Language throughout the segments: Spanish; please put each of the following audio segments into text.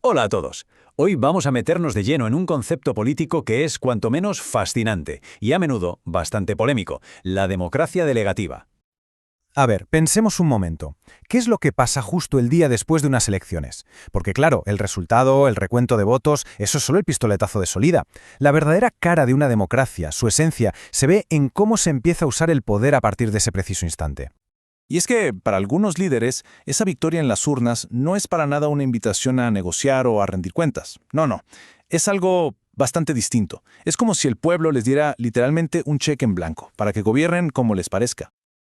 Hola a todos. Hoy vamos a meternos de lleno en un concepto político que es cuanto menos fascinante y a menudo bastante polémico, la democracia delegativa. A ver, pensemos un momento. ¿Qué es lo que pasa justo el día después de unas elecciones? Porque claro, el resultado, el recuento de votos, eso es solo el pistoletazo de salida. La verdadera cara de una democracia, su esencia, se ve en cómo se empieza a usar el poder a partir de ese preciso instante. Y es que, para algunos líderes, esa victoria en las urnas no es para nada una invitación a negociar o a rendir cuentas. No. Es algo bastante distinto. Es como si el pueblo les diera literalmente un cheque en blanco, para que gobiernen como les parezca.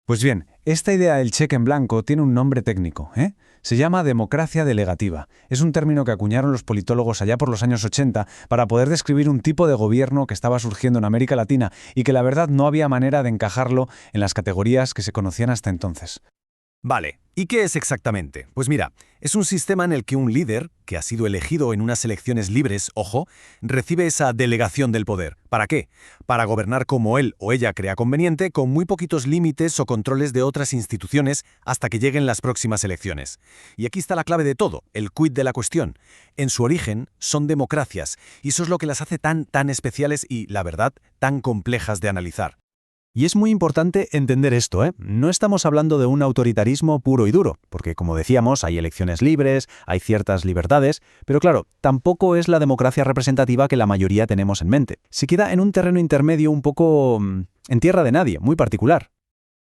Pues bien, esta idea del cheque en blanco tiene un nombre técnico, ¿eh? Se llama democracia delegativa. Es un término que acuñaron los politólogos allá por los años 80 para poder describir un tipo de gobierno que estaba surgiendo en América Latina y que la verdad no había manera de encajarlo en las categorías que se conocían hasta entonces. Vale, ¿y qué es exactamente? Pues mira, es un sistema en el que un líder, que ha sido elegido en unas elecciones libres, ojo, recibe esa delegación del poder. ¿Para qué? Para gobernar como él o ella crea conveniente, con muy poquitos límites o controles de otras instituciones hasta que lleguen las próximas elecciones. Y aquí está la clave de todo, el quid de la cuestión. En su origen son democracias, y eso es lo que las hace tan especiales y, la verdad, tan complejas de analizar. Y es muy importante entender esto, ¿eh? No estamos hablando de un autoritarismo puro y duro, porque como decíamos, hay elecciones libres, hay ciertas libertades, pero claro, tampoco es la democracia representativa que la mayoría tenemos en mente. Se queda en un terreno intermedio un poco en tierra de nadie, muy particular.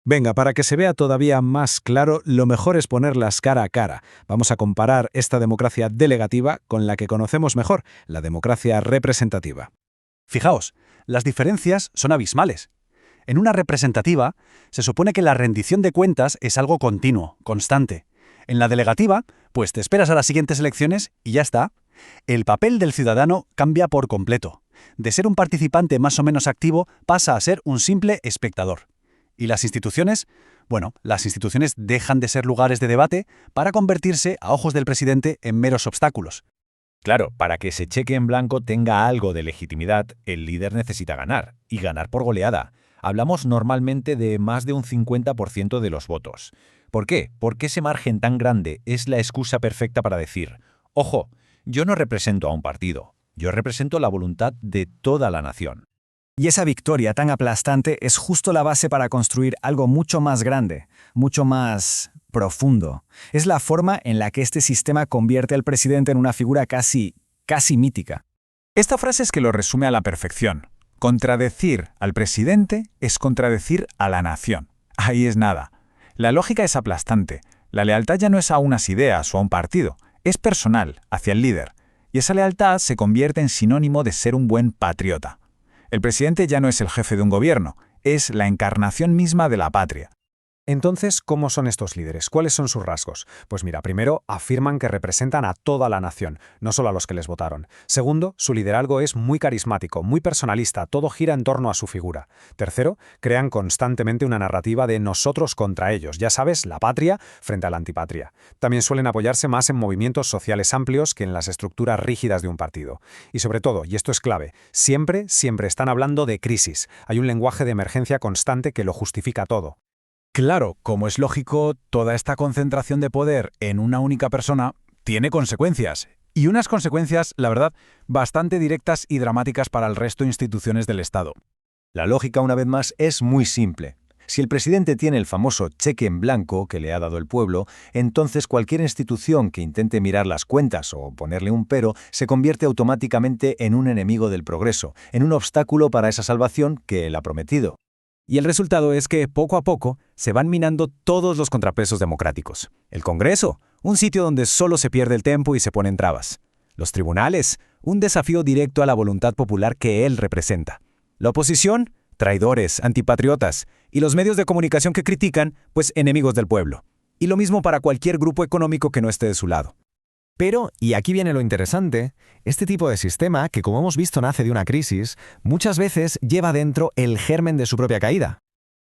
Venga, para que se vea todavía más claro, lo mejor es ponerlas cara a cara. Vamos a comparar esta democracia delegativa con la que conocemos mejor, la democracia representativa. Fijaos, las diferencias son abismales. En una representativa, se supone que la rendición de cuentas es algo continuo, constante. En la delegativa, pues te esperas a las siguientes elecciones y ya está. El papel del ciudadano cambia por completo. De ser un participante más o menos activo, pasa a ser un simple espectador. ¿Y las instituciones? Bueno, las instituciones dejan de ser lugares de debate para convertirse, a ojos del presidente, en meros obstáculos. Claro, para que ese cheque en blanco tenga algo de legitimidad, el líder necesita ganar, y ganar por goleada. Hablamos normalmente de más de un 50% de los votos. ¿Por qué? Porque ese margen tan grande es la excusa perfecta para decir, ojo, yo no represento a un partido, yo represento la voluntad de toda la nación. Y esa victoria tan aplastante es justo la base para construir algo mucho más grande, mucho más profundo. Es la forma en la que este sistema convierte al presidente en una figura casi mítica. Esta frase es que lo resume a la perfección. Contradecir al presidente es contradecir a la nación. Ahí es nada. La lógica es aplastante. La lealtad ya no es a unas ideas o a un partido, es personal, hacia el líder. Y esa lealtad se convierte en sinónimo de ser un buen patriota. El presidente ya no es el jefe de un gobierno, es la encarnación misma de la patria. Entonces, ¿cómo son estos líderes? ¿Cuáles son sus rasgos? Pues mira, primero, afirman que representan a toda la nación, no solo a los que les votaron. Segundo, su liderazgo es muy carismático, muy personalista, todo gira en torno a su figura. Tercero, crean constantemente una narrativa de nosotros contra ellos, ya sabes, la patria frente a la antipatria. También suelen apoyarse más en movimientos sociales amplios que en las estructuras rígidas de un partido. Y sobre todo, y esto es clave, siempre están hablando de crisis. Hay un lenguaje de emergencia constante que lo justifica todo. Claro, como es lógico, toda esta concentración de poder en una única persona tiene consecuencias. Y unas consecuencias, la verdad, bastante directas y dramáticas para el resto de instituciones del Estado. La lógica, una vez más, es muy simple. Si el presidente tiene el famoso cheque en blanco que le ha dado el pueblo, entonces cualquier institución que intente mirar las cuentas o ponerle un pero se convierte automáticamente en un enemigo del progreso, en un obstáculo para esa salvación que él ha prometido. Y el resultado es que, poco a poco, se van minando todos los contrapesos democráticos. El Congreso, un sitio donde solo se pierde el tiempo y se ponen trabas. Los tribunales, un desafío directo a la voluntad popular que él representa. La oposición, traidores, antipatriotas. Y los medios de comunicación que critican, pues enemigos del pueblo. Y lo mismo para cualquier grupo económico que no esté de su lado. Pero, y aquí viene lo interesante, este tipo de sistema, que como hemos visto nace de una crisis, muchas veces lleva dentro el germen de su propia caída.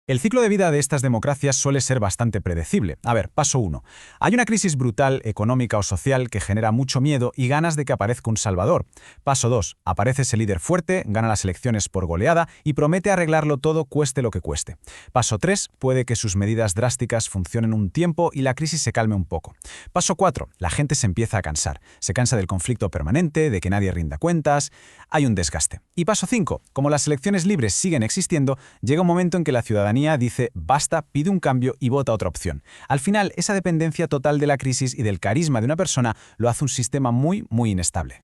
El ciclo de vida de estas democracias suele ser bastante predecible. A ver, paso 1. Hay una crisis brutal, económica o social, que genera mucho miedo y ganas de que aparezca un salvador. Paso 2. Aparece ese líder fuerte, gana las elecciones por goleada y promete arreglarlo todo cueste lo que cueste. Paso 3. Puede que sus medidas drásticas funcionen un tiempo y la crisis se calme un poco. Paso 4. La gente se empieza a cansar. Se cansa del conflicto permanente, de que nadie rinda cuentas. Hay un desgaste. Y paso 5. Como las elecciones libres siguen existiendo, llega un momento en que la ciudadanía dice basta, pide un cambio y vota otra opción. Al final, esa dependencia total de la crisis y del carisma de una persona lo hace un sistema muy inestable.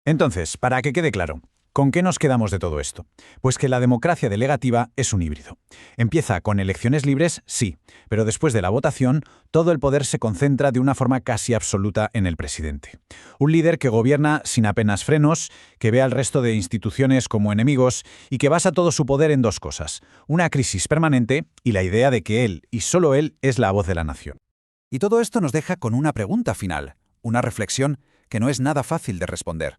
Entonces, para que quede claro, ¿con qué nos quedamos de todo esto? Pues que la democracia delegativa es un híbrido. Empieza con elecciones libres, sí, pero después de la votación, todo el poder se concentra de una forma casi absoluta en el presidente. Un líder que gobierna sin apenas frenos, que ve al resto de instituciones como enemigos y que basa todo su poder en dos cosas: una crisis permanente y la idea de que él, y solo él, es la voz de la nación. Y todo esto nos deja con una pregunta final, una reflexión que no es nada fácil de responder.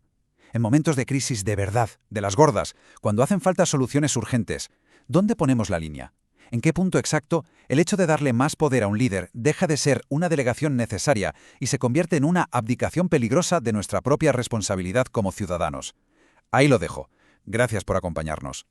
En momentos de crisis de verdad, de las gordas, cuando hacen falta soluciones urgentes, ¿dónde ponemos la línea? ¿En qué punto exacto el hecho de darle más poder a un líder deja de ser una delegación necesaria y se convierte en una abdicación peligrosa de nuestra propia responsabilidad como ciudadanos? Ahí lo dejo. Gracias por acompañarnos.